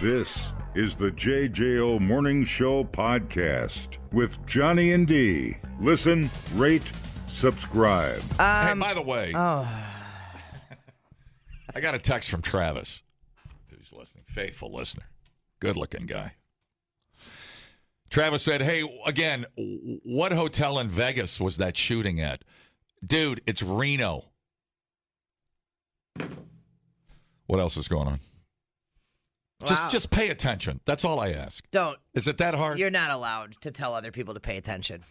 This is the JJO Morning Show podcast with Johnny and D. Listen, rate, subscribe. Hey, by the way, I got a text from Travis, who's listening, faithful listener, good-looking guy. Travis said, hey, again, what hotel in Vegas was that shooting at? Dude, it's Reno. What else is going on? Wow. Just pay attention. That's all I ask. Don't. Is it that hard? You're not allowed to tell other people to pay attention.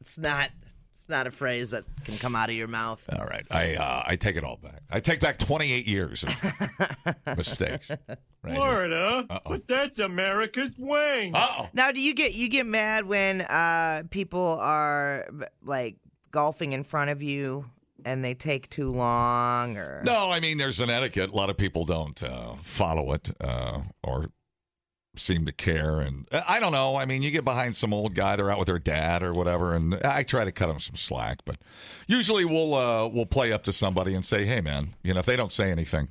It's not a phrase that can come out of your mouth. All right. I take it all back. I take back 28 years of mistakes. Right Florida, but that's America's wing. Uh-oh. Now, do you get mad when people are like golfing in front of you and they take too long? Or No, I mean, there's an etiquette. A lot of people don't follow it or seem to care. And I don't know. I mean, you get behind some old guy, they're out with their dad or whatever, and I try to cut them some slack. But usually we'll play up to somebody and say, hey, man, if they don't say anything,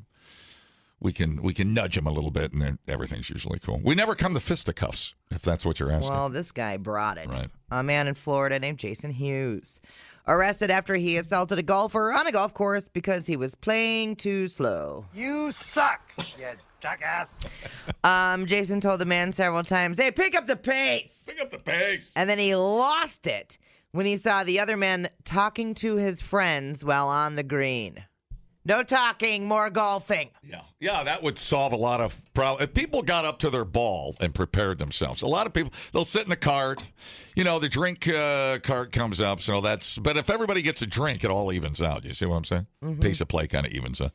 we can nudge them a little bit, and then everything's usually cool. We never come to fisticuffs, if that's what you're asking. Well, this guy brought it. Right. A man in Florida named Jason Hughes arrested after he assaulted a golfer on a golf course because he was playing too slow. You suck, you jackass. Jason told the man several times, hey, pick up the pace. Pick up the pace. And then he lost it when he saw the other man talking to his friends while on the green. No talking, more golfing. Yeah, that would solve a lot of problems. If people got up to their ball and prepared themselves, a lot of people, they'll sit in the cart. The drink cart comes up, so that's. But if everybody gets a drink, it all evens out. You see what I'm saying? Mm-hmm. Piece of play kind of evens out.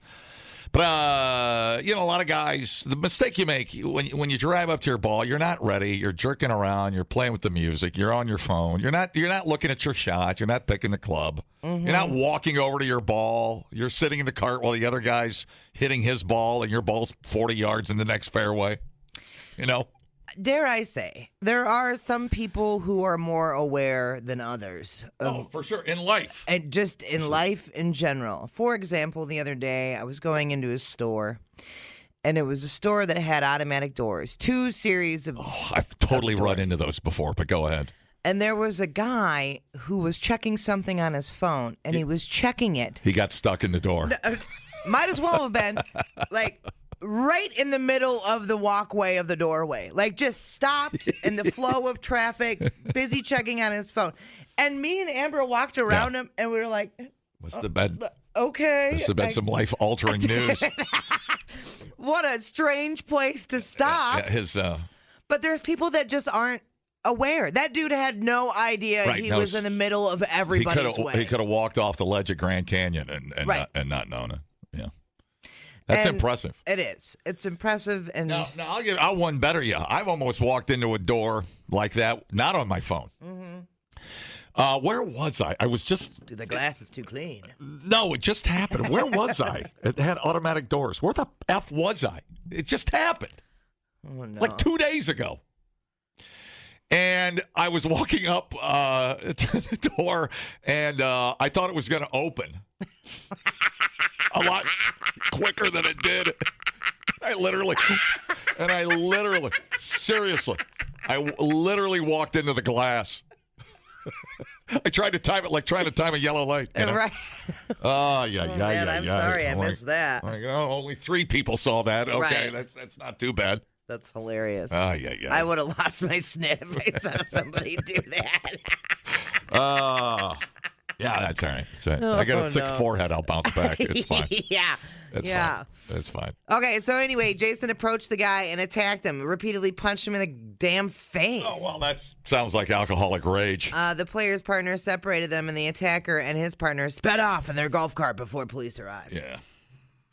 But a lot of guys, the mistake you make when you drive up to your ball, you're not ready. You're jerking around. You're playing with the music. You're on your phone. You're not looking at your shot. You're not picking the club. Mm-hmm. You're not walking over to your ball. You're sitting in the cart while the other guy's hitting his ball, and your ball's 40 yards in the next fairway. Dare I say, there are some people who are more aware than others. For sure. In life. And just in life in general. For example, the other day, I was going into a store, and it was a store that had automatic doors. 2 series of I've totally doors. run into those before, but go ahead. And there was a guy who was checking something on his phone, and he was checking it. He got stuck in the door. Might as well have been, right in the middle of the walkway of the doorway. Just stopped in the flow of traffic, busy checking on his phone. And me and Amber walked around him, and we were like, Must have been, okay. must have been some life-altering news. What a strange place to stop. But there's people that just aren't aware. That dude had no idea he was in the middle of everybody's way. He could have walked off the ledge of Grand Canyon and not known it. Yeah. That's impressive. It is. It's impressive. And Now I'll one better you. I've almost walked into a door like that, not on my phone. Mm-hmm. Where was I? I was just... Dude, the glass is too clean. No, it just happened. Where was I? It had automatic doors. Where the F was I? It just happened. Oh, no. 2 days ago. And I was walking up to the door, and I thought it was going to open a lot quicker than it did. Seriously, I literally walked into the glass. I tried to time it like trying to time a yellow light. Right. Oh, yeah. Man, I'm sorry I missed that. Only 3 people saw that. Okay, Right. that's not too bad. That's hilarious. Oh, yeah. I would have lost my snit if I saw somebody do that. Yeah, that's all right. I got a thick forehead. I'll bounce back. It's fine. Yeah. Fine. It's fine. Okay, so anyway, Jason approached the guy and attacked him, repeatedly punched him in the damn face. Oh, well, that sounds like alcoholic rage. The player's partner separated them, and the attacker and his partner sped off in their golf cart before police arrived. Yeah.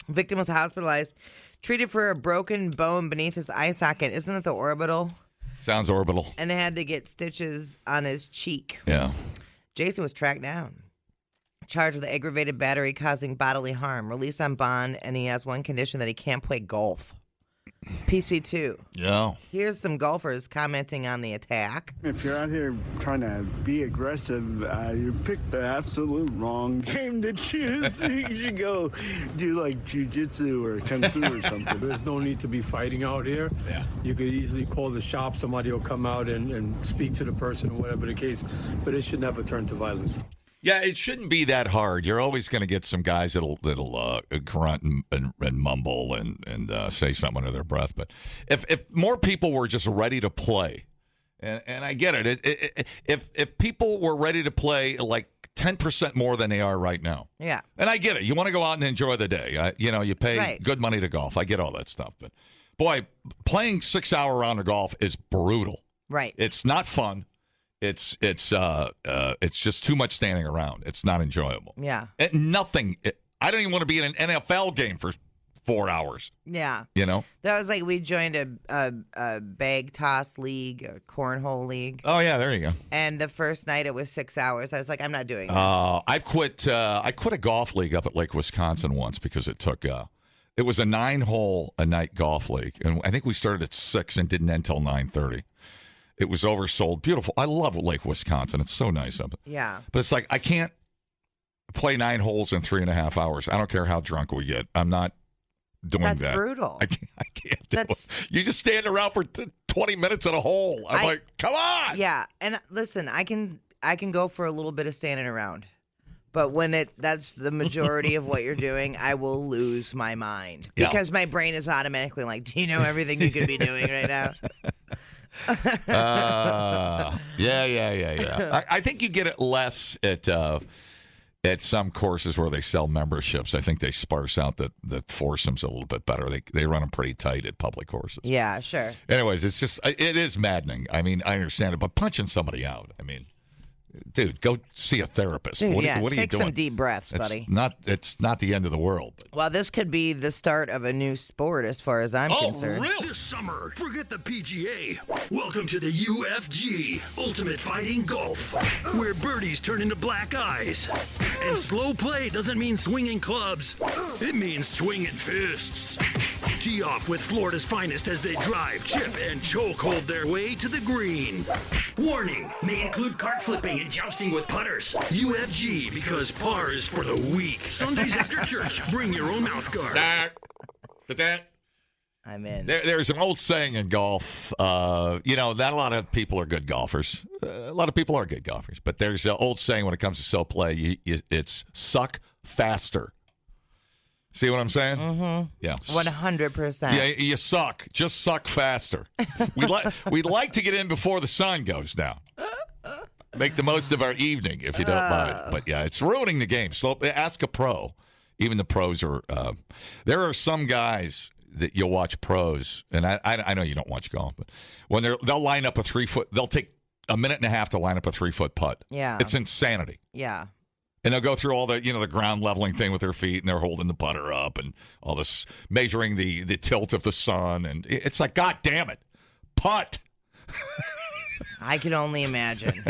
The victim was hospitalized, treated for a broken bone beneath his eye socket. Isn't it the orbital? Sounds orbital. And had to get stitches on his cheek. Yeah. Jason was tracked down, charged with aggravated battery causing bodily harm, released on bond, and he has one condition that he can't play golf. PC2. Yeah. Here's some golfers commenting on the attack. If you're out here trying to be aggressive, you picked the absolute wrong game to choose. You should go do like jiu-jitsu or kung fu or something. There's no need to be fighting out here. Yeah. You could easily call the shop. Somebody will come out and speak to the person or whatever the case. But it should never turn to violence. Yeah, it shouldn't be that hard. You're always going to get some guys that'll grunt and mumble and say something under their breath. But if more people were just ready to play, and I get it, if people were ready to play like 10% more than they are right now, Yeah. and I get it. You want to go out and enjoy the day. You pay Right. good money to golf. I get all that stuff. But boy, playing 6-hour round of golf is brutal. Right. It's not fun. It's just too much standing around. It's not enjoyable. Yeah. I don't even want to be in an NFL game for 4 hours. Yeah. You know? That was like we joined a bag toss league, a cornhole league. Oh yeah, there you go. And the first night it was 6 hours. I was like, I'm not doing this. I quit a golf league up at Lake Wisconsin once because it took. It was a 9-hole a night golf league, and I think we started at 6 and didn't end till 9:30. It was oversold. Beautiful. I love Lake Wisconsin. It's so nice up there. Yeah. But it's like I can't play 9 holes in 3.5 hours. I don't care how drunk we get. I'm not doing That's that. brutal. I can't do it. You just stand around for 20 minutes at a hole. I'm like, come on. Yeah. And listen, I can go for a little bit of standing around. But when that's the majority of what you're doing, I will lose my mind. Yeah. Because my brain is automatically like, do you know everything you could be doing right now? Yeah. I think you get it less at some courses where they sell memberships. I think they sparse out the foursomes a little bit better. They run them pretty tight at public courses. Yeah, sure. Anyways, it is maddening. I mean, I understand it, but punching somebody out, I mean, dude, go see a therapist. Dude, What are you take doing? some deep breaths, buddy. It's not the end of the world. Well, this could be the start of a new sport as far as I'm concerned. Really? This summer, forget the PGA. Welcome to the UFG, Ultimate Fighting Golf, where birdies turn into black eyes. And slow play doesn't mean swinging clubs. It means swinging fists. Tee off with Florida's finest as they drive, chip, and choke hold their way to the green. Warning, may include cart flipping and jousting with putters. UFG, because par is for the weak. Sundays after church, bring your own mouth guard. I'm in. There's an old saying in golf, not a lot of people are good golfers. A lot of people are good golfers, but there's an old saying when it comes to slow play, it's suck faster. See what I'm saying? Mm-hmm. Yeah. 100%. Yeah, you suck. Just suck faster. We'd like to get in before the sun goes down. Make the most of our evening, if you don't mind. But yeah, it's ruining the game. So ask a pro. Even the pros are. There are some guys that you'll watch pros, and I know you don't watch golf, but when they'll line up a 3-foot, they'll take a minute and a half to line up a 3-foot putt. Yeah, it's insanity. Yeah. And they'll go through all the the ground leveling thing with their feet, and they're holding the putter up, and all this measuring the tilt of the sun, and it's like, God damn it, putt. I can only imagine.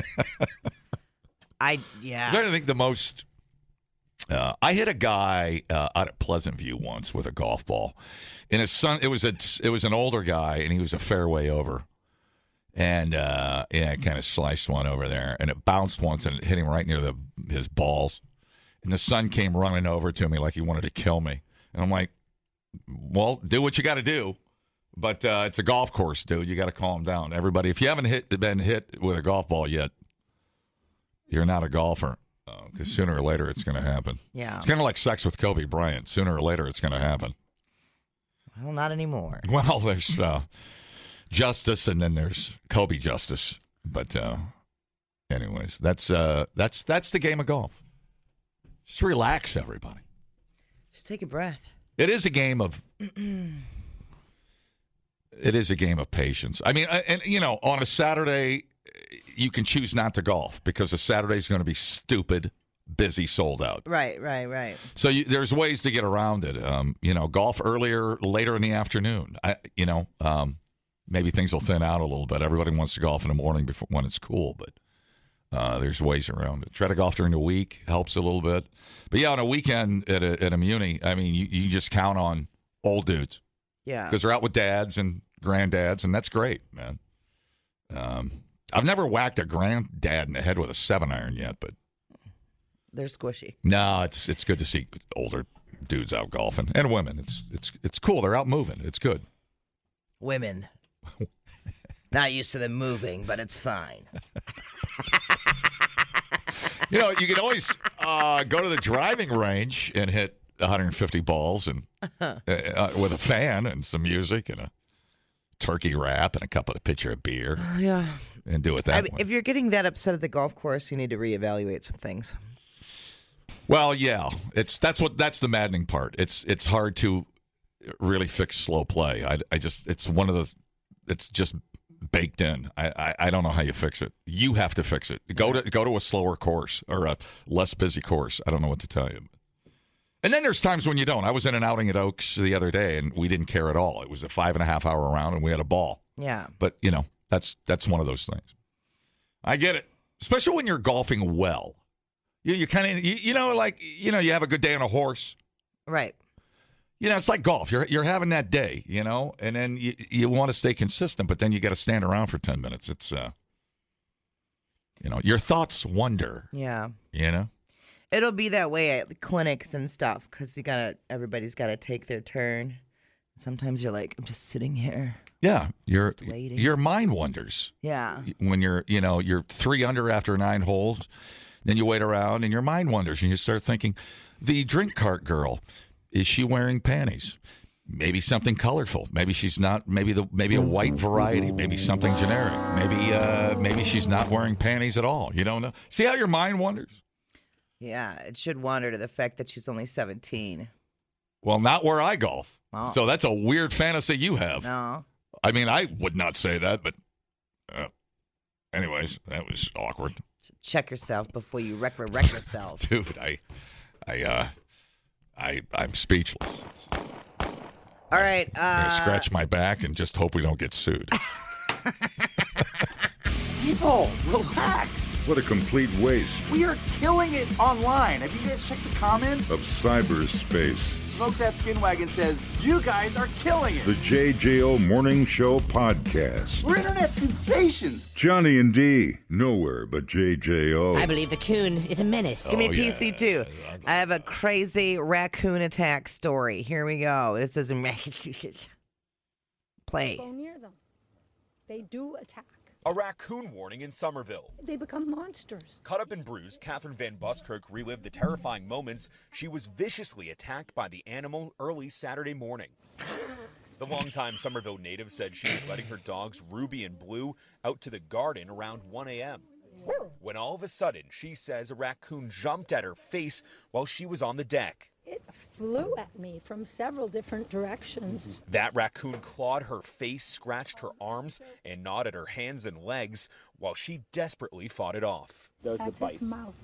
I think the most. I hit a guy out at Pleasant View once with a golf ball, and his son. It was an older guy, and he was a fairway over, and it kind of sliced one over there, and it bounced once and it hit him right near his balls, and the son came running over to me like he wanted to kill me, and I'm like, well, do what you got to do. But it's a golf course, dude. You got to calm down. Everybody, if you haven't been hit with a golf ball yet, you're not a golfer. Because sooner or later, it's going to happen. Yeah. It's kind of like sex with Kobe Bryant. Sooner or later, it's going to happen. Well, not anymore. Well, there's justice, and then there's Kobe justice. But anyways, that's the game of golf. Just relax, everybody. Just take a breath. It is a game of... It is a game of patience. I mean, and on a Saturday, you can choose not to golf because a Saturday is going to be stupid, busy, sold out. Right. So there's ways to get around it. Golf later in the afternoon. Maybe things will thin out a little bit. Everybody wants to golf in the morning when it's cool, but there's ways around it. Try to golf during the week helps a little bit. But yeah, on a weekend at a Muni, I mean, you just count on old dudes. Yeah. Because they're out with dads and granddads, and that's great, man. I've never whacked a granddad in the head with a 7-iron yet, but They're squishy. no, it's good to see older dudes out golfing and women. It's cool. They're out moving. It's good. Women. Not used to them moving, but it's fine. You know, you can always go to the driving range and hit 150 balls and with a fan and some music and a turkey wrap and a pitcher of beer. Yeah. And do it that way. If you're getting that upset at the golf course, you need to reevaluate some things. Well, yeah, that's the maddening part. It's hard to really fix slow play. It's just baked in. I don't know how you fix it. You have to fix it. Go to a slower course or a less busy course. I don't know what to tell you. And then there's times when you don't. I was in an outing at Oaks the other day, and we didn't care at all. It was a 5.5-hour round, and we had a ball. Yeah. But that's one of those things. I get it, especially when you're golfing well. You kind of you have a good day on a horse. Right. It's like golf. You're having that day, and then you want to stay consistent, but then you got to stand around for 10 minutes. It's your thoughts wander. Yeah. It'll be that way at clinics and stuff because everybody's got to take their turn. Sometimes you're like, I'm just sitting here. Yeah, waiting. Your mind wanders. Yeah. When you're 3 under after 9 holes, then you wait around and your mind wanders and you start thinking, the drink cart girl, is she wearing panties? Maybe something colorful. Maybe she's not. Maybe a white variety. Maybe something generic. Maybe she's not wearing panties at all. You don't know. See how your mind wanders? Yeah, it should wander to the fact that she's only 17. Well, not where I golf. Oh. So that's a weird fantasy you have. No. I mean, I would not say that, but anyways, that was awkward. Check yourself before you wreck yourself. Dude, I'm speechless. All right. I'm going to scratch my back and just hope we don't get sued. People, relax. What a complete waste We are killing it online. Have you guys checked the comments? of cyberspace. Smoke That Skin Wagon says, you guys are killing it. The JJO Morning Show Podcast. We're internet sensations. Johnny and D, nowhere but JJO. I believe the coon is a menace. Give me Oh, yeah. PC2. I have a crazy raccoon attack story. Here we go. This is in Massachusetts. Play. Go near them. They do attack. A raccoon warning in Somerville. They become monsters. Cut up and bruised, Catherine Van Buskirk relived the terrifying moments she was viciously attacked by the animal early Saturday morning. The longtime Somerville native said she was letting her dogs Ruby and Blue out to the garden around 1 a.m. when all of a sudden, she says a raccoon jumped at her face while she was on the deck. It flew at me from several different directions. That raccoon clawed her face, scratched her arms, and gnawed at her hands and legs while she desperately fought it off. That's its mouth.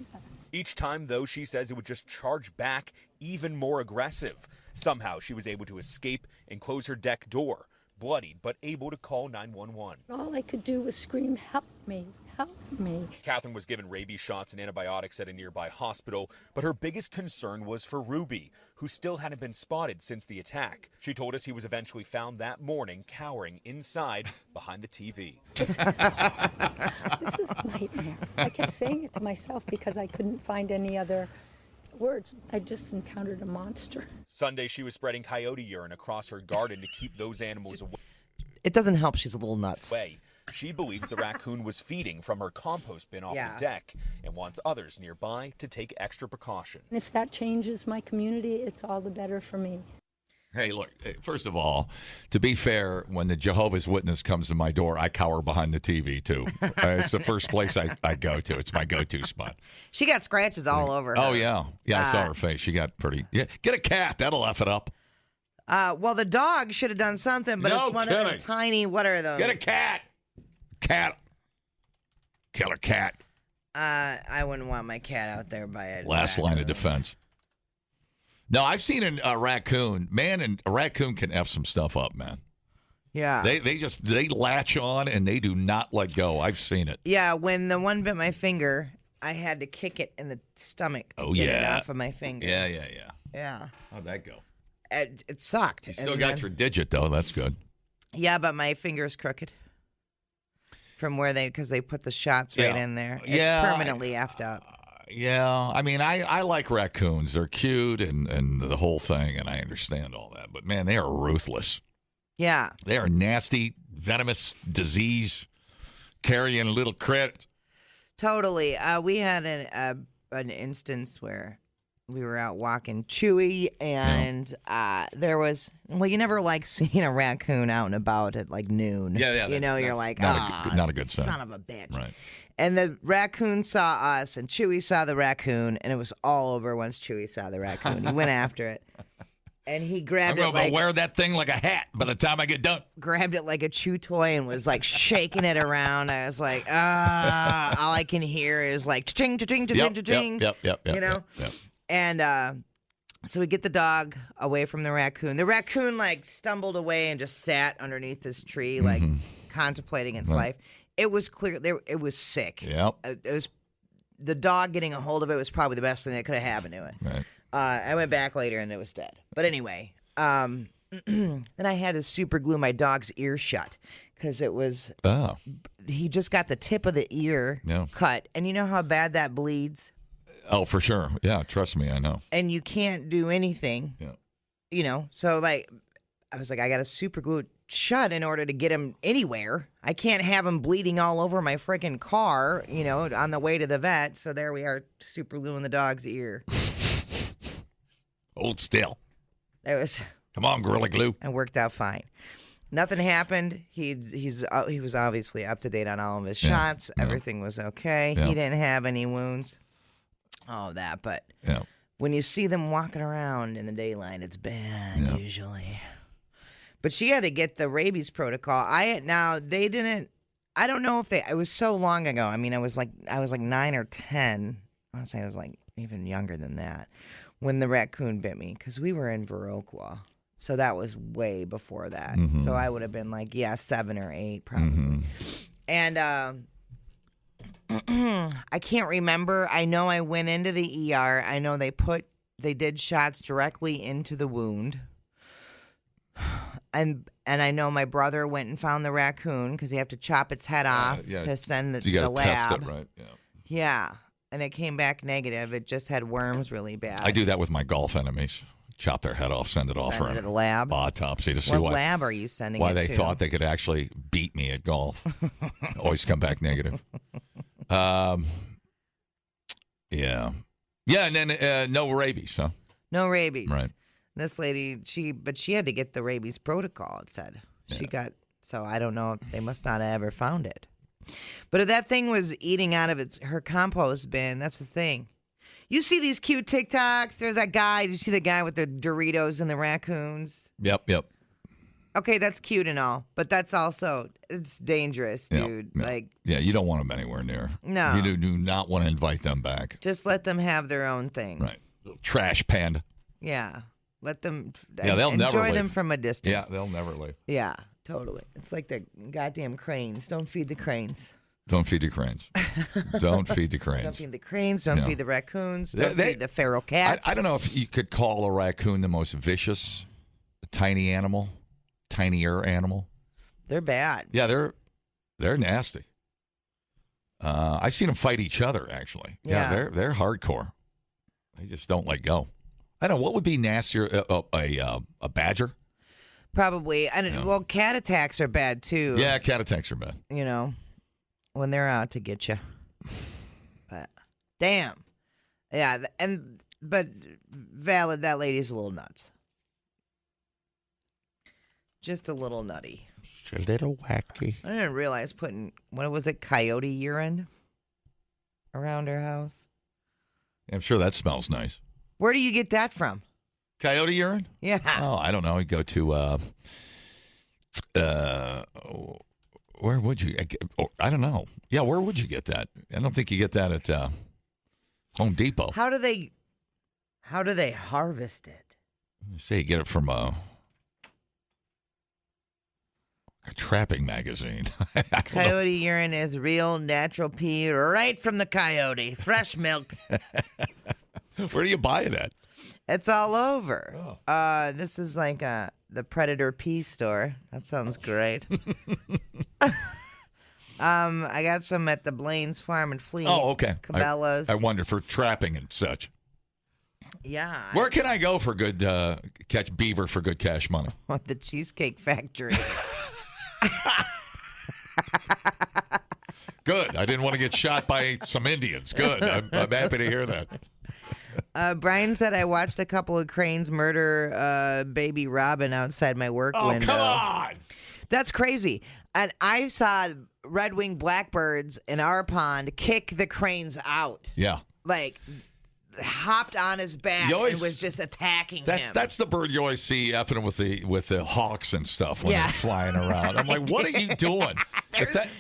Each time, though, she says it would just charge back even more aggressive. Somehow, she was able to escape and close her deck door, bloodied but able to call 911. All I could do was scream, help me, help me. Catherine was given rabies shots and antibiotics at a nearby hospital, but her biggest concern was for Ruby, who still hadn't been spotted since the attack. She told us he was eventually found that morning cowering inside behind the TV. This is a nightmare. I kept saying it to myself because I couldn't find any other words. I just encountered a monster. Sunday, she was spreading coyote urine across her garden to keep those animals It doesn't help. She's a little nuts. away. She believes the raccoon was feeding from her compost bin off Yeah. the deck and wants others nearby to take extra precaution. And if that changes my community, it's all the better for me. Hey, look, first of all, to be fair, when the Jehovah's Witness comes to my door, I cower behind the TV, too. It's the first place I go to. It's my go-to spot. She got scratches all over her. Oh, yeah. Yeah, I saw her face. She got pretty... Yeah, get a cat. That'll F it up. Well, the dog should have done something, but No it's one of kidding. them tiny, what are those? Get a cat. Cat. Killer cat. I wouldn't want my cat out there by a Last line of defense. No, I've seen a raccoon. Man, and a raccoon can F some stuff up, man. Yeah. They latch on and they do not let go. I've seen it. Yeah, when the one bit my finger, I had to kick it in the stomach to get it off of my finger. Yeah. Yeah. How'd that go? it sucked. You still got your digit, though. That's good. Yeah, but my finger's crooked. From where because they put the shots right in there. It's permanently effed up. Yeah, I mean, I like raccoons. They're cute and the whole thing, and I understand all that. But, man, they are ruthless. Yeah. They are nasty, venomous, disease-carrying little critters. Totally. We had an instance where we were out walking Chewy, and there was, you never like seeing a raccoon out and about at like noon. Yeah. You're like, not a good sign. Son of a bitch. Right. And the raccoon saw us, and Chewy saw the raccoon, and it was all over once Chewy saw the raccoon. He went after it, and he grabbed it I'm going to wear that thing like a hat by the time I get done. Grabbed it like a chew toy and was like shaking it around. I was like, all I can hear is like cha-ching, cha-ching, cha-ching, cha-ching. Yep. Yep. And so we get the dog away from the raccoon. The raccoon like stumbled away and just sat underneath this tree, like contemplating its life. It was clear. It was sick. Yep. It was the dog getting a hold of it was probably the best thing that could have happened to it. Right. I went back later and it was dead. But anyway, then I had to super glue my dog's ear shut because it was. Oh. He just got the tip of the ear cut, and you know how bad that bleeds. Oh, for sure. Yeah, trust me, I know. And you can't do anything. Yeah. So like, I was like, I got to super glue it shut in order to get him anywhere. I can't have him bleeding all over my freaking car, on the way to the vet. So there we are, super gluing the dog's ear. Hold still. It was. Come on, Gorilla Glue. It worked out fine. Nothing happened. He was obviously up to date on all of his shots. Everything was okay. He didn't have any wounds. All of that, but when you see them walking around in the daylight, it's bad usually. But she had to get the rabies protocol. They didn't. I don't know if they. It was so long ago. I mean, I was like 9 or 10. I want to say I was like even younger than that when the raccoon bit me because we were in Viroqua. So that was way before that. Mm-hmm. So I would have been like, 7 or 8 probably. Mm-hmm. And I can't remember. I know I went into the ER. I know they did shots directly into the wound. And I know my brother went and found the raccoon because you have to chop its head off to send it to the lab. Test it, right? Yeah. And it came back negative. It just had worms really bad. I do that with my golf enemies. Chop their head off, send it off for to the lab. Autopsy to see what lab are you sending why it they to? thought they could actually beat me at golf. Always come back negative. Yeah, and then no rabies, huh? No rabies. Right. This lady, she had to get the rabies protocol. It said she got. So I don't know. They must not have ever found it. But if that thing was eating out of her compost bin, that's the thing. You see these cute TikToks. There's that guy. Did you see the guy with the Doritos and the raccoons? Yep. Okay, that's cute and all, but that's also it's dangerous, dude. Yep. You don't want them anywhere near. No, you do not want to invite them back. Just let them have their own thing. Right, little trash panda. Yeah, let them. They'll never enjoy leave. them from a distance. Yeah, they'll never leave. Yeah, totally. It's like the goddamn cranes. Don't feed the cranes. Don't feed the cranes. Don't feed the cranes. Don't feed the cranes. Don't feed the raccoons. Don't feed the feral cats. I don't know if you could call a raccoon the most vicious tinier animal. They're bad. Yeah, they're nasty. I've seen them fight each other, actually. Yeah, they're hardcore. They just don't let go. I don't know. What would be nastier? A badger? Probably. Well, cat attacks are bad, too. Yeah, cat attacks are bad. When they're out to get you. But damn. Yeah, but valid, that lady's a little nuts. Just a little nutty. It's a little wacky. I didn't realize putting, what was it, coyote urine around her house. I'm sure that smells nice. Where do you get that from? Coyote urine? Yeah. Oh, I don't know. You go to, where would you? I don't know. Yeah, where would you get that? I don't think you get that at Home Depot. How do they harvest it? Say you get it from a trapping magazine. Coyote urine is real natural pee right from the coyote, fresh milk. Where do you buy it at? It's all over. This is like the Predator Pea store. That sounds great. I got some at the Blaine's Farm and Fleet. Oh, okay. Cabela's. I wonder for trapping and such. Yeah. Where can I go for good catch beaver for good cash money? The Cheesecake Factory. Good. I didn't want to get shot by some Indians. Good. I'm happy to hear that. Brian said I watched a couple of cranes murder baby Robin outside my work window. Oh, come on. That's crazy. And I saw red-winged blackbirds in our pond kick the cranes out. Yeah. Like, hopped on his back and was just attacking him. That's the bird you always see effing with the hawks and stuff when they're flying around. I'm like, what are you doing?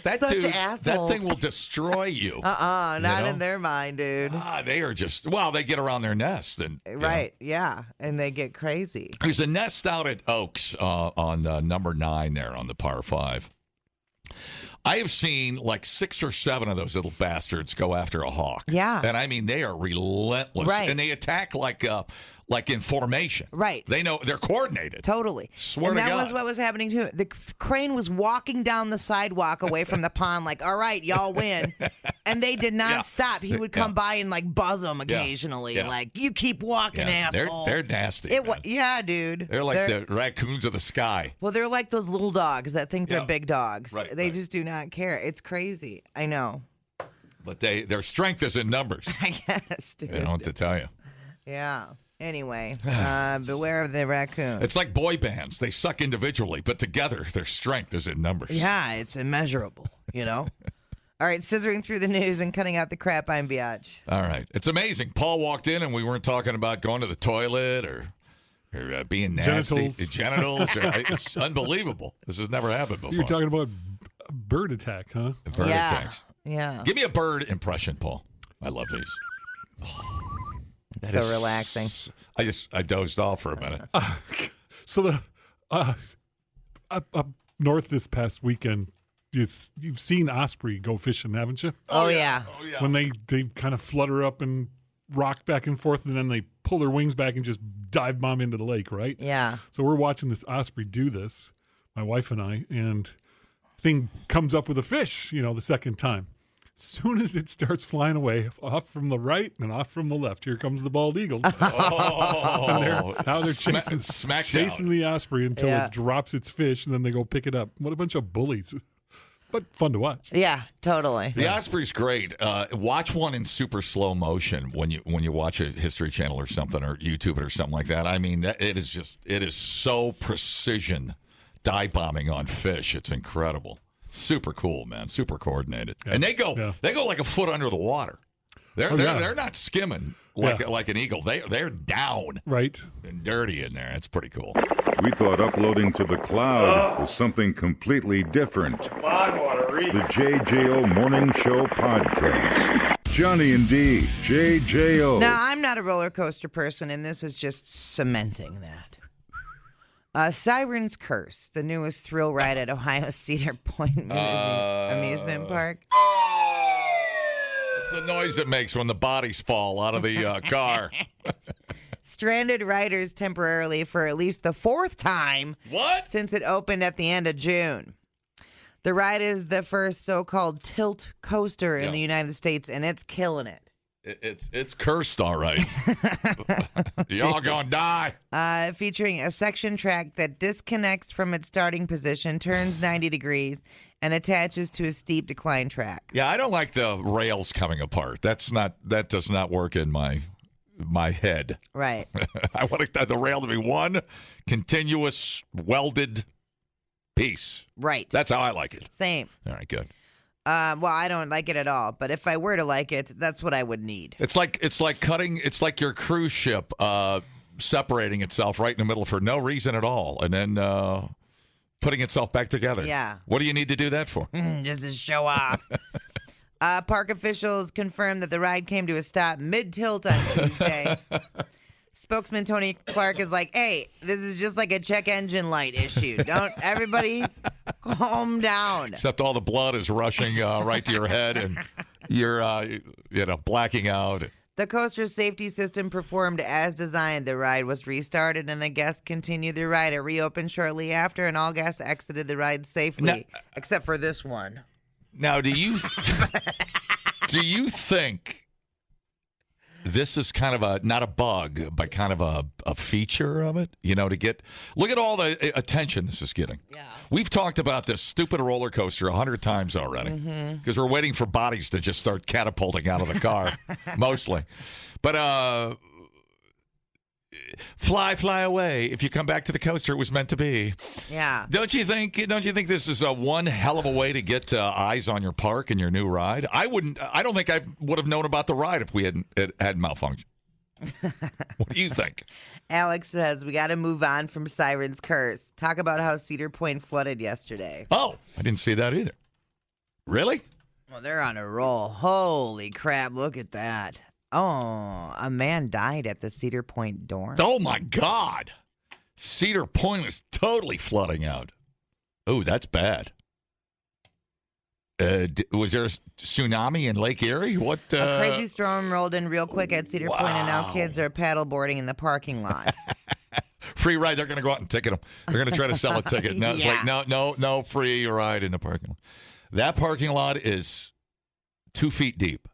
That such dude, assholes. that thing will destroy you. Not in their mind, dude. They are just, they get around their nest. And Right, yeah, and they get crazy. There's a nest out at Oaks on number 9 there on the par 5. I have seen like 6 or 7 of those little bastards go after a hawk. Yeah. And I mean, they are relentless. Right. And they attack like in formation. Right. They know they're coordinated. Totally. Swear and to that God. was what was happening too. The crane was walking down the sidewalk away from the pond like, all right, y'all win. And they did not stop. He would come by and like buzz them occasionally. Yeah. Like, you keep walking, asshole. They're nasty. Yeah, dude. They're like the raccoons of the sky. Well, they're like those little dogs that think they're big dogs. Right, they just do not care. It's crazy. I know. But their strength is in numbers. I guess, dude. I don't know what to tell you. Yeah. Anyway, beware of the raccoon. It's like boy bands. They suck individually, but together their strength is in numbers. Yeah, it's immeasurable, you know? All right, scissoring through the news and cutting out the crap, I'm Biatch. All right. It's amazing. Paul walked in and we weren't talking about going to the toilet or being nasty. Genitals. It's unbelievable. This has never happened before. You're talking about bird attack, huh? Bird attacks. Yeah. Give me a bird impression, Paul. I love these. So relaxing. I dozed off for a minute. So up north this past weekend, you've seen osprey go fishing, haven't you? Oh yeah. When they kind of flutter up and rock back and forth, and then they pull their wings back and just dive bomb into the lake, right? Yeah. So we're watching this osprey do this, my wife and I, and thing comes up with a fish, the second time. As soon as it starts flying away, off from the right and off from the left, here comes the bald eagles. Now they're chasing the osprey until it drops its fish, and then they go pick it up. What a bunch of bullies. But fun to watch. Yeah, totally. The osprey's great. Watch one in super slow motion when you watch a History Channel or something, or YouTube or something like that. I mean, it is so precision dive bombing on fish. It's incredible. Super cool, man. Super coordinated. Yeah. And they go like a foot under the water. They're not skimming like an eagle. They're down. Right. And dirty in there. It's pretty cool. We thought uploading to the cloud was something completely different. The JJO Morning Show Podcast. Johnny and D, JJO. Now, I'm not a roller coaster person, and this is just cementing that. Siren's Curse, the newest thrill ride at Ohio Cedar Point Amusement Park. It's the noise it makes when the bodies fall out of the car. Stranded riders temporarily for at least the 4th time since it opened at the end of June. The ride is the first so-called tilt coaster in the United States, and it's killing it. It's cursed, all right. Y'all gonna die. Featuring a section track that disconnects from its starting position, turns 90 degrees, and attaches to a steep decline track. Yeah, I don't like the rails coming apart. That does not work in my head. Right. I want the rail to be one continuous welded piece. Right. That's how I like it. Same. All right, good. Well, I don't like it at all, but if I were to like it, that's what I would need. It's like your cruise ship separating itself right in the middle for no reason at all, and then putting itself back together. Yeah. What do you need to do that for? Just to show off. Park officials confirmed that the ride came to a stop mid-tilt on Tuesday. Spokesman Tony Clark is like, hey, this is just like a check engine light issue. Don't everybody calm down. Except all the blood is rushing right to your head and you're, blacking out. The coaster's safety system performed as designed. The ride was restarted, and the guests continued the ride. It reopened shortly after, and all guests exited the ride safely, except for this one. Now, do you think this is kind of not a bug, but kind of a feature of it? You know, look at all the attention this is getting. Yeah. We've talked about this stupid roller coaster 100 times already because we're waiting for bodies to just start catapulting out of the car, mostly. But fly away. If you come back to the coaster, it was meant to be. Yeah. Don't you think this is one hell of a way to get eyes on your park and your new ride? I don't think I would have known about the ride if we had malfunction. What do you think? Alex says we got to move on from Siren's Curse. Talk about how Cedar Point flooded yesterday. Oh, I didn't see that either. Really? Well, they're on a roll. Holy crap, look at that. Oh, a man died at the Cedar Point dorm. Oh, my God. Cedar Point is totally flooding out. Oh, that's bad. Was there a tsunami in Lake Erie? What? A crazy storm rolled in real quick at Cedar Point, and now kids are paddleboarding in the parking lot. Free ride. They're going to go out and ticket them. They're going to try to sell a ticket. No, it's like, no free ride in the parking lot. That parking lot is 2 feet deep.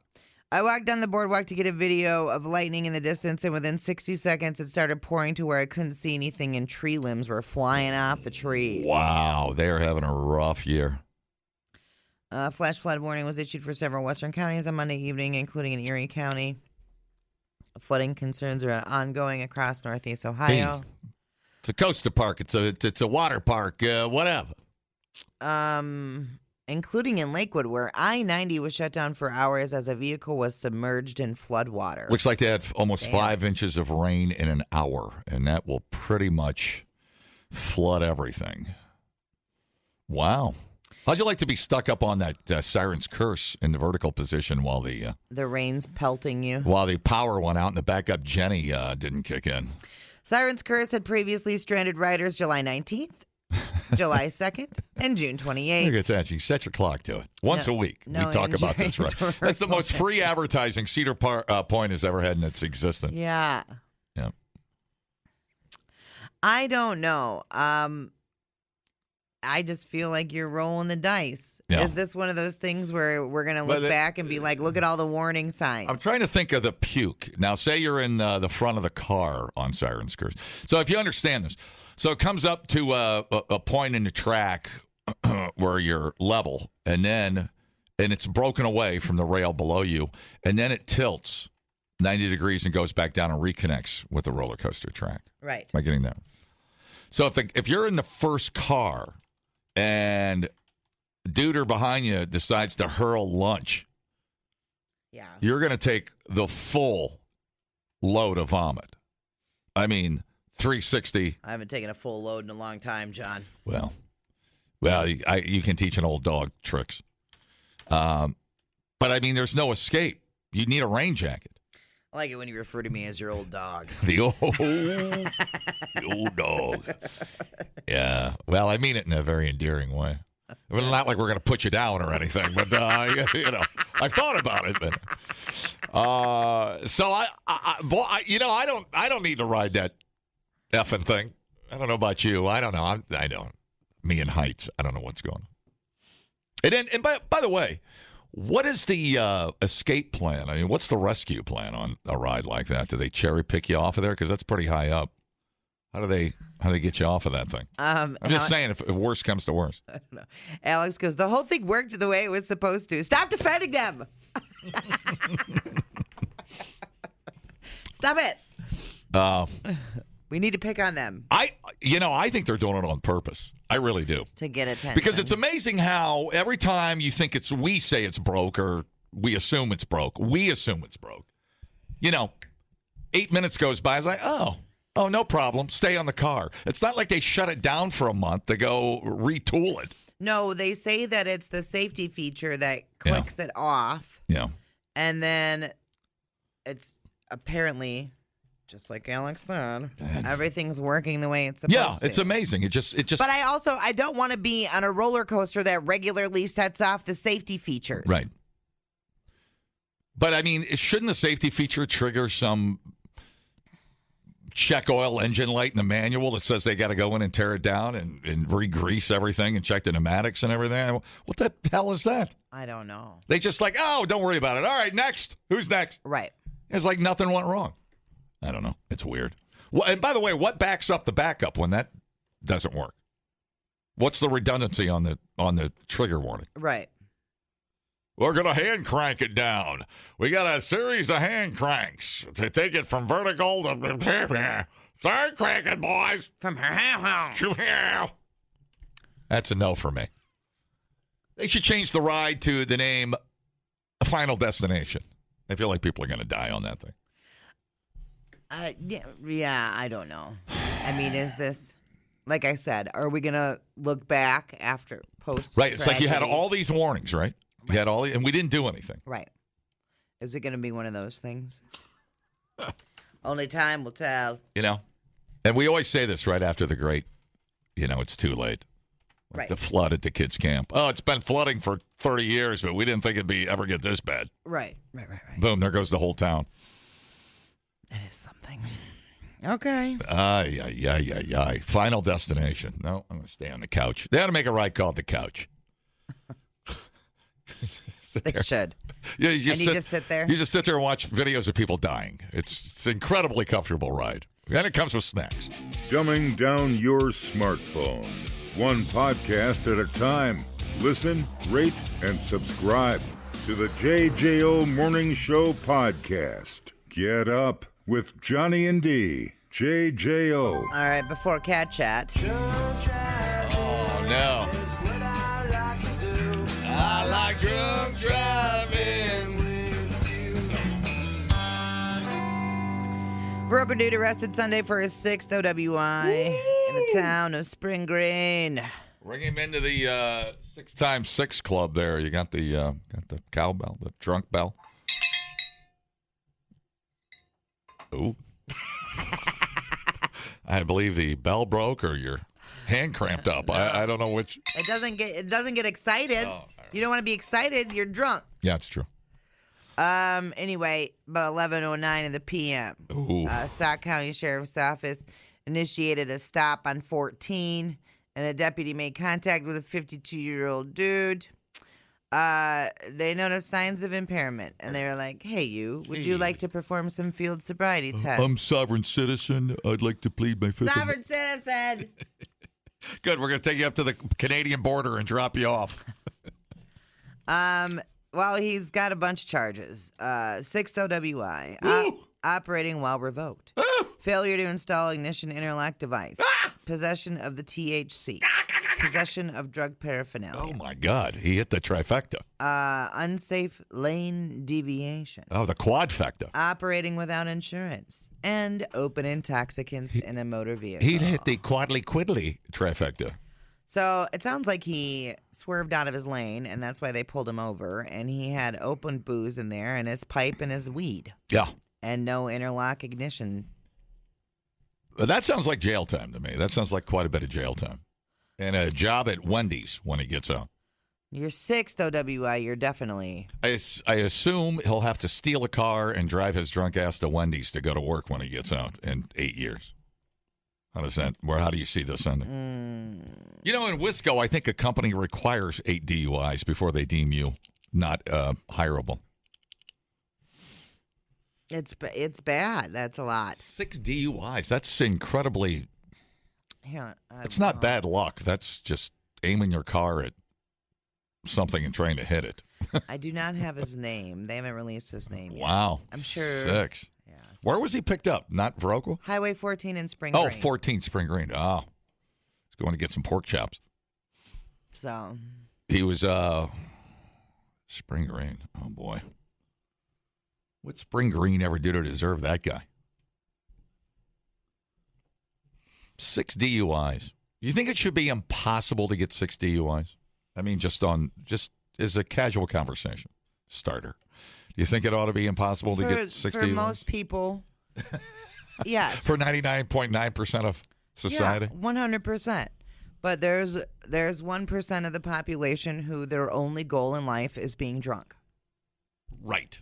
I walked down the boardwalk to get a video of lightning in the distance, and within 60 seconds, it started pouring to where I couldn't see anything, and tree limbs were flying off the trees. Wow, they are having a rough year. Flash flood warning was issued for several western counties on Monday evening, including in Erie County. Flooding concerns are ongoing across northeast Ohio. Hey, it's a coaster park. It's a water park. Whatever. Including in Lakewood, where I-90 was shut down for hours as a vehicle was submerged in flood water. Looks like they had almost 5 inches of rain in an hour, and that will pretty much flood everything. Wow. How'd you like to be stuck up on that Siren's Curse in the vertical position while the rain's pelting you? While the power went out and the backup Jenny didn't kick in. Siren's Curse had previously stranded riders July 19th, July 2nd, and June 28th. Look at that. You set your clock to it. Once a week, we talk about this. Right? That's the most free advertising Cedar Point has ever had in its existence. Yeah. Yeah. I don't know. I just feel like you're rolling the dice. Yeah. Is this one of those things where we're going to look back and be like, look at all the warning signs? I'm trying to think of the puke. Now, say you're in the front of the car on Siren's Curse. So if you understand this. So it comes up to a point in the track where you're level, and it's broken away from the rail below you, and then it tilts 90 degrees and goes back down and reconnects with the roller coaster track. Right. Am I getting that? So if you're in the first car and dude behind you decides to hurl lunch, you're going to take the full load of vomit. I mean, 360. I haven't taken a full load in a long time, John. Well, you can teach an old dog tricks. But, I mean, there's no escape. You need a rain jacket. I like it when you refer to me as your old dog. The old dog. Yeah. Well, I mean it in a very endearing way. Well, not like we're going to put you down or anything, but, I thought about it. But, so, I don't need to ride that effing thing. I don't know about you. I don't know. I don't. Me and heights. I don't know what's going on. And by the way, what is the escape plan? I mean, what's the rescue plan on a ride like that? Do they cherry pick you off of there? Because that's pretty high up. How do they get you off of that thing? I'm just saying, if worse comes to worse. I don't know. Alex goes, the whole thing worked the way it was supposed to. Stop defending them. Stop it. We need to pick on them. I think they're doing it on purpose. I really do. To get attention. Because it's amazing how every time you think we say it's broke or we assume it's broke. 8 minutes goes by. It's like, oh, no problem. Stay on the car. It's not like they shut it down for a month to go retool it. No, they say that it's the safety feature that clicks it off. Yeah. And then it's apparently, just like Alex said, everything's working the way it's supposed to. Yeah, it's amazing. It just. But I don't want to be on a roller coaster that regularly sets off the safety features. Right. But, I mean, shouldn't the safety feature trigger some check oil engine light in the manual that says they got to go in and tear it down and re-grease everything and check the pneumatics and everything? What the hell is that? I don't know. They just like, oh, don't worry about it. All right, next. Who's next? Right. It's like nothing went wrong. I don't know. It's weird. Well, and by the way, what backs up the backup when that doesn't work? What's the redundancy on the trigger warning? Right. We're going to hand crank it down. We got a series of hand cranks to take it from vertical to... Start cranking, boys. From her. That's a no for me. They should change the ride to the name Final Destination. I feel like people are going to die on that thing. Yeah, I don't know. I mean, is this... Like I said, are we going to look back after post? Right. It's like you had all these warnings, right? You had all, and we didn't do anything. Right. Is it going to be one of those things? Only time will tell. You know, and we always say this right after the great, it's too late. Like Right. the flood at the kids' camp. Oh, it's been flooding for 30 years, but we didn't think it'd ever get this bad. Right. Boom, there goes the whole town. That is something. Okay. Ay. Final Destination. No, I'm going to stay on the couch. They ought to make a ride called The Couch. They should. Yeah, You just sit there? You just sit there and watch videos of people dying. It's an incredibly comfortable ride. And it comes with snacks. Dumbing down your smartphone. One podcast at a time. Listen, rate, and subscribe to the JJO Morning Show podcast. Get up with Johnny and D. JJO. All right, before Cat Chat. Oh, no. I like drunk driving. Broker dude arrested Sunday for his 6th OWI in the town of Spring Green. Bring him into the 6x6 club there. You got the cowbell, the drunk bell. Ooh. I believe the bell broke or your hand cramped up. I don't know which. It doesn't get excited. Oh, you don't want to be excited. You're drunk. Yeah, it's true. Anyway, about 11:09 in the p.m. Sauk County Sheriff's Office initiated a stop on 14, and a deputy made contact with a 52-year-old dude. They noticed signs of impairment, and they were like, "Hey, would you like to perform some field sobriety tests?" I'm sovereign citizen. I'd like to plead my fifth. Sovereign citizen. Good. We're going to take you up to the Canadian border and drop you off. Well, he's got a bunch of charges. 6 OWI. Operating while revoked. Failure to install ignition interlock device. Possession of the THC. Possession of drug paraphernalia. Oh, my God. He hit the trifecta. Unsafe lane deviation. Oh, the quadfecta. Operating without insurance. And open intoxicants in a motor vehicle. He hit the quadly quiddly trifecta. So it sounds like he swerved out of his lane, and that's why they pulled him over. And he had open booze in there, and his pipe and his weed. Yeah. And no interlock ignition. That sounds like jail time to me. That sounds like quite a bit of jail time. And a job at Wendy's when he gets out. You're 6th OWI. You're definitely. I assume he'll have to steal a car and drive his drunk ass to Wendy's to go to work when he gets out in 8 years. How do you see this ending? In Wisco, I think a company requires 8 DUIs before they deem you not hireable. It's bad. That's a lot. 6 DUIs. That's incredibly. Yeah, it's not bad luck. That's just aiming your car at something and trying to hit it. I do not have his name. They haven't released his name yet. Wow. I'm sure. 6. Yeah. Where was he picked up? Not Baroque? Highway 14 in Spring Green. 14 Spring Green. Oh. He's going to get some pork chops. So. He was Spring Green. Oh, boy. What Spring Green ever do to deserve that guy? 6 DUIs. You think it should be impossible to get 6 DUIs? I mean, just as a casual conversation starter. Do you think it ought to be impossible to get 6 DUIs? For most people, yes. For 99.9% of society? Yeah, 100%. But there's 1% of the population who their only goal in life is being drunk. Right.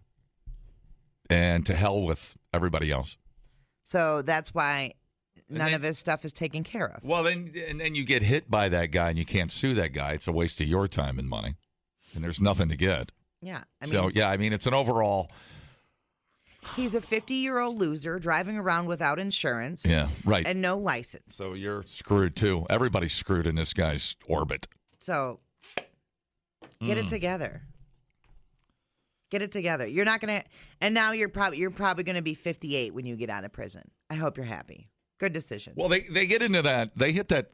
and to hell with everybody else. So that's why none of his stuff is taken care of. Well, then you get hit by that guy and you can't sue that guy. It's a waste of your time and money, and there's nothing to get. Yeah. I mean, it's an overall. He's a 50-year-old loser driving around without insurance. Yeah, right. And no license. So you're screwed too. Everybody's screwed in this guy's orbit. So get it together. Get it together. You're not gonna. And now you're probably gonna be 58 when you get out of prison. I hope you're happy. Good decision. Well, they get into that. They hit that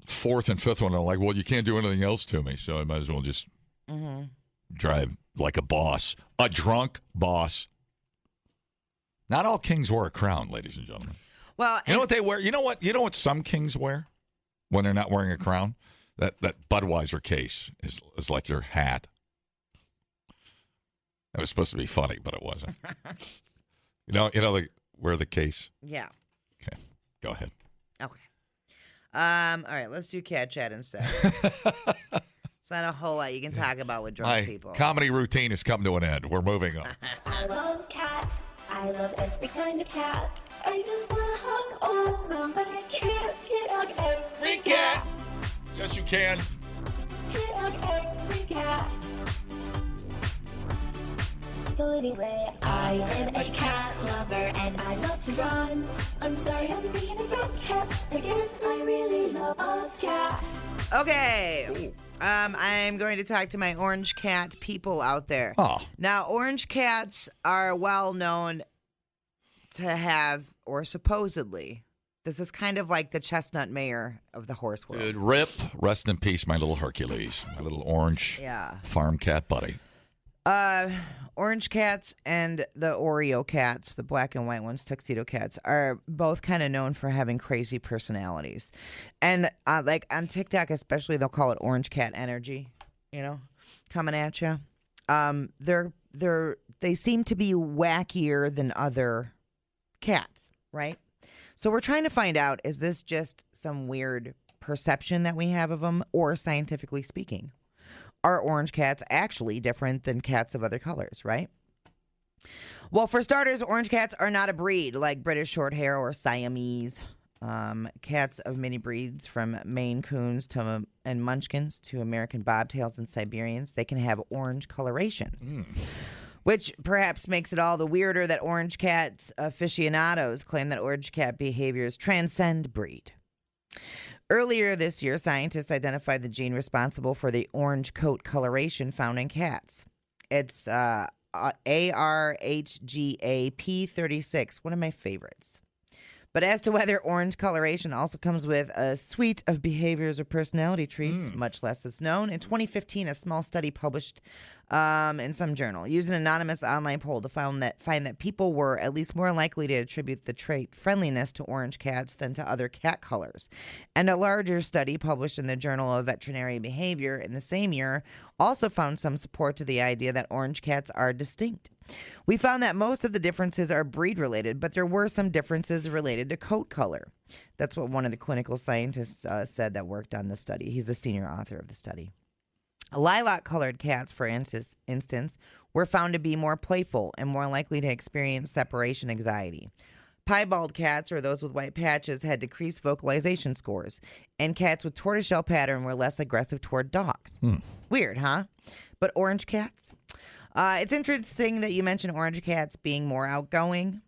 fourth and fifth one. And they're like, well, you can't do anything else to me, so I might as well just drive like a boss, a drunk boss. Not all kings wear a crown, ladies and gentlemen. Well, you know what they wear? You know what some kings wear when they're not wearing a crown? That Budweiser case is like your hat. It was supposed to be funny, but it wasn't. Wear the case. Yeah. Okay, go ahead. Okay. All right, let's do cat chat instead. It's not a whole lot you can talk about with drunk people. My comedy routine has come to an end. We're moving on. I love cats. I love every kind of cat. I just want to hug all of them, but I can't hug every cat. Yes, you can. Can't hug every cat. So anyway, I am a cat lover and I love to run. I'm sorry, I'm thinking about cats again. I really love cats. Okay. I'm going to talk to my orange cat people out there. Oh. Now, orange cats are well known to have, or supposedly, this is kind of like the chestnut mayor of the horse world. Dude, rip, rest in peace, my little Hercules, my little orange farm cat buddy. Orange cats and the Oreo cats, the black and white ones, tuxedo cats, are both kind of known for having crazy personalities. And like on TikTok especially, they'll call it orange cat energy, coming at you. They seem to be wackier than other cats, right? So we're trying to find out, is this just some weird perception that we have of them, or scientifically speaking? Are orange cats actually different than cats of other colors, right? Well, for starters, orange cats are not a breed like British Shorthair or Siamese. Cats of many breeds, from Maine Coons and Munchkins to American Bobtails and Siberians, they can have orange colorations, which perhaps makes it all the weirder that orange cats aficionados claim that orange cat behaviors transcend breed. Earlier this year, scientists identified the gene responsible for the orange coat coloration found in cats. It's ARHGAP36, one of my favorites. But as to whether orange coloration also comes with a suite of behaviors or personality traits, much less is known. In 2015, a small study published in some journal used an anonymous online poll to find that people were at least more likely to attribute the trait friendliness to orange cats than to other cat colors. And a larger study published in the Journal of Veterinary Behavior in the same year also found some support to the idea that orange cats are distinct. We found that most of the differences are breed-related, but there were some differences related to coat color. That's what one of the clinical scientists said that worked on the study. He's the senior author of the study. Lilac-colored cats, for instance, were found to be more playful and more likely to experience separation anxiety. Piebald cats, or those with white patches, had decreased vocalization scores, and cats with tortoiseshell pattern were less aggressive toward dogs. Weird, huh? But orange cats? It's interesting that you mentioned orange cats being more outgoing,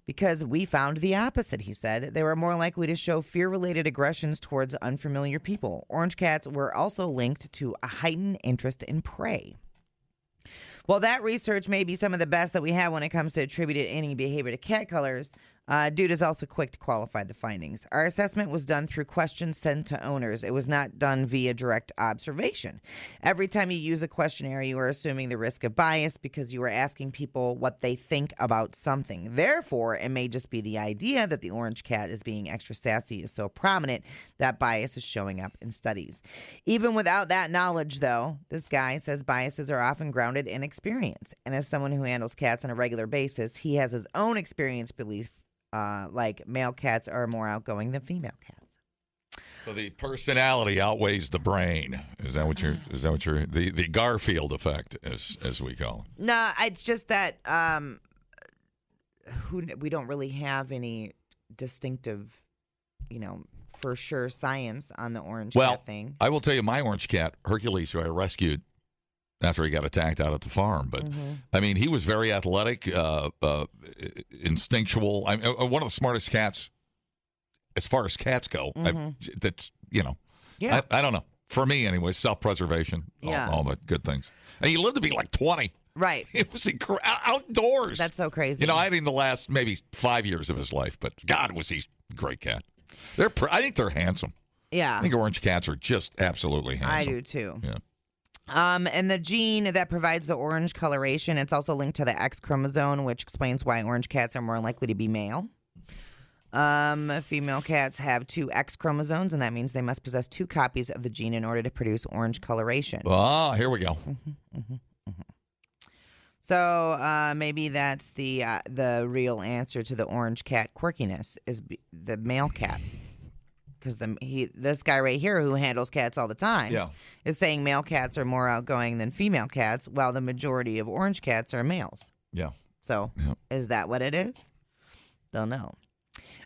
because we found the opposite, he said. They were more likely to show fear-related aggressions towards unfamiliar people. Orange cats were also linked to a heightened interest in prey. Well, that research may be some of the best that we have when it comes to attributing any behavior to cat colors. Dude is also quick to qualify the findings. Our assessment was done through questions sent to owners. It was not done via direct observation. Every time you use a questionnaire, you are assuming the risk of bias because you are asking people what they think about something. Therefore, it may just be the idea that the orange cat is being extra sassy is so prominent that bias is showing up in studies. Even without that knowledge, though, this guy says biases are often grounded in experience. And as someone who handles cats on a regular basis, he has his own experience belief. Like male cats are more outgoing than female cats. So the personality outweighs the brain. Is that what you're the Garfield effect, as we call it? No, it's just that we don't really have any distinctive, for sure science on the orange cat thing. I will tell you, my orange cat, Hercules, who I rescued after he got attacked out at the farm. But, I mean, he was very athletic, instinctual. I mean, one of the smartest cats, as far as cats go. That's, Yeah. I don't know. For me, anyway, self-preservation, all the good things. And he lived to be like 20. Right. It was outdoors. That's so crazy. I had him the last maybe 5 years of his life, but God, was he a great cat. I think they're handsome. Yeah. I think orange cats are just absolutely handsome. I do too. Yeah. And the gene that provides the orange coloration, it's also linked to the X chromosome, which explains why orange cats are more likely to be male. Female cats have 2 X chromosomes, and that means they must possess 2 copies of the gene in order to produce orange coloration. Here we go. So maybe that's the real answer to the orange cat quirkiness is the male cats, because this guy right here who handles cats all the time is saying male cats are more outgoing than female cats, while the majority of orange cats are males. Yeah. So is that what it is? Don't know.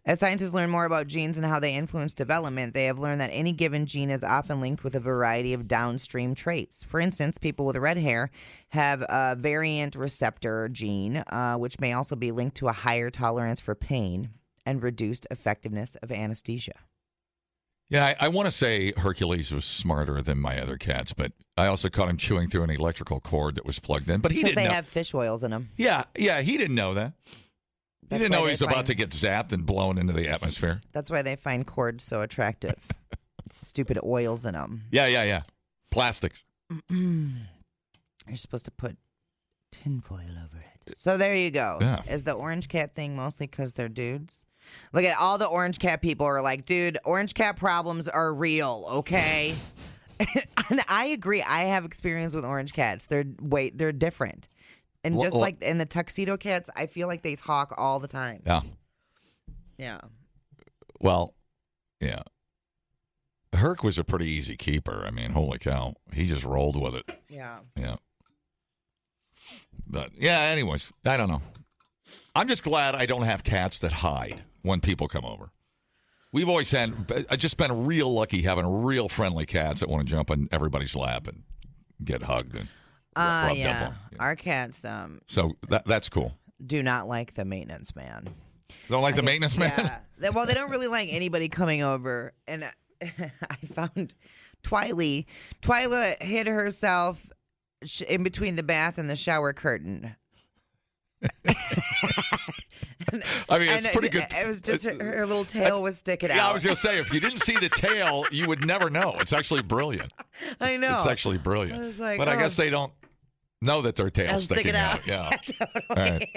As scientists learn more about genes and how they influence development, they have learned that any given gene is often linked with a variety of downstream traits. For instance, people with red hair have a variant receptor gene, which may also be linked to a higher tolerance for pain and reduced effectiveness of anesthesia. Yeah, I want to say Hercules was smarter than my other cats, but I also caught him chewing through an electrical cord that was plugged in. But he didn't know. Because they have fish oils in them. Yeah, he didn't know that. He didn't know he was about to get zapped and blown into the atmosphere. That's why they find cords so attractive. Stupid oils in them. Yeah. Plastics. You're supposed to put tinfoil over it. So there you go. Yeah. Is the orange cat thing mostly because they're dudes? Look at all the orange cat people are like, dude, orange cat problems are real, okay? And I agree. I have experience with orange cats. They're different. And just like in the tuxedo cats, I feel like they talk all the time. Yeah. Yeah. Well, yeah. Herc was a pretty easy keeper. I mean, holy cow. He just rolled with it. Yeah. Yeah. But, yeah, anyways, I don't know. I'm just glad I don't have cats that hide when people come over. We've always just been real lucky having real friendly cats that want to jump in everybody's lap and get hugged and rubbed up on. Our cats So that's cool. do not like the maintenance man. Don't like the maintenance man? Yeah. Well, they don't really like anybody coming over. And I found Twyla hid herself in between the bath and the shower curtain. I mean, it's pretty good. It was just her little tail was sticking out. Yeah, I was going to say, if you didn't see the tail, you would never know. It's actually brilliant. I know. It's actually brilliant. I was like, but I guess they don't know that their tail's sticking out. Yeah. Totally. All right.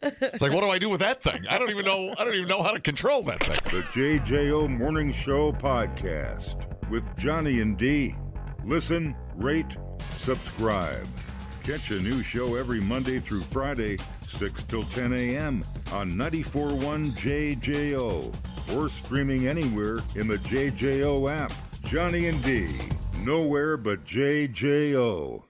It's like, what do I do with that thing? I don't even know how to control that thing. The JJO Morning Show podcast with Johnny and D. Listen, rate, subscribe. Catch a new show every Monday through Friday, 6 till 10 a.m. on 94.1 JJO or streaming anywhere in the JJO app. Johnny and D, nowhere but JJO.